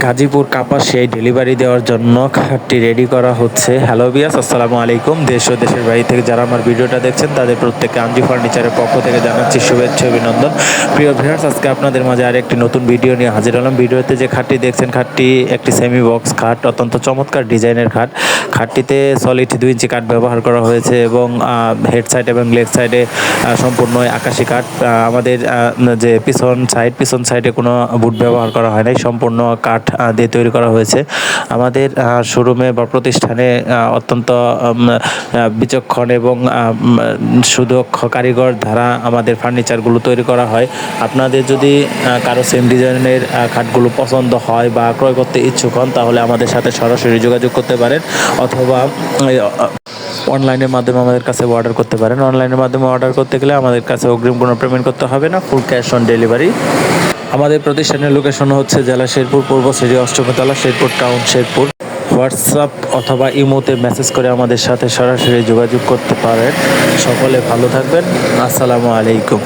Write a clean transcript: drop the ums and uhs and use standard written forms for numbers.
Gazipur কাপাসিয়ায় delivery দেওয়ার জন্য খাটটি ready করা হচ্ছে। হ্যালো বিয়াস, আসসালামু আলাইকুম। দেশ ও দেশের বাইরে থেকে যারা আমার ভিডিওটা দেখছেন তাদের প্রত্যেককে আঞ্জি ফার্নিচারের পক্ষ থেকে জানাচ্ছি শুভেচ্ছা অভিনন্দন। প্রিয় ভিউয়ার্স, আজকে আপনাদের মাঝে আরেকটি নতুন ভিডিও নিয়ে হাজির হলাম। ভিডিওতে যে খাটটি দেখছেন, খাটটি একটি সেমি বক্স খাট, অত্যন্ত চমৎকার ডিজাইনের খাট। খাটটিতে সলিড 2 ইঞ্চি কাঠ ব্যবহার করা হয়েছে এবং হেড সাইড এবং লেগ সাইডে সম্পূর্ণ আকাশি কাঠ। আমাদের যে পিছন সাইডে কোনো বুট ব্যবহার করা হয় নাই, সম্পূর্ণ কাঠ দিয়ে তৈরি করা হয়েছে। আমাদের শোরুমে বা প্রতিষ্ঠানে অত্যন্ত বিচক্ষণ এবং সুদক্ষ কারিগর দ্বারা আমাদের ফার্নিচারগুলো তৈরি করা হয়। আপনাদের যদি কারো সেম ডিজাইনের খাটগুলো পছন্দ হয় বা ক্রয় করতে ইচ্ছুক হন, তাহলে আমাদের সাথে সরাসরি যোগাযোগ করতে পারেন, অথবা অনলাইনের মাধ্যমে আমাদের কাছে অর্ডার করতে পারেন। অনলাইনের মাধ্যমে অর্ডার করতে গেলে আমাদের কাছে অগ্রিম কোনো পেমেন্ট করতে হবে না, ফুল ক্যাশ অন ডেলিভারি। আমাদের প্রতিষ্ঠানের লোকেশন হচ্ছে জেলা শেরপুর, পূর্ব সিটি, অষ্টমতলা, শেরপুর টাউন, শেরপুর। হোয়াটসঅ্যাপ অথবা ইমোতে মেসেজ করে আমাদের সাথে সরাসরি যোগাযোগ করতে পারেন। সকলে ভালো থাকবেন। আসসালামু আলাইকুম।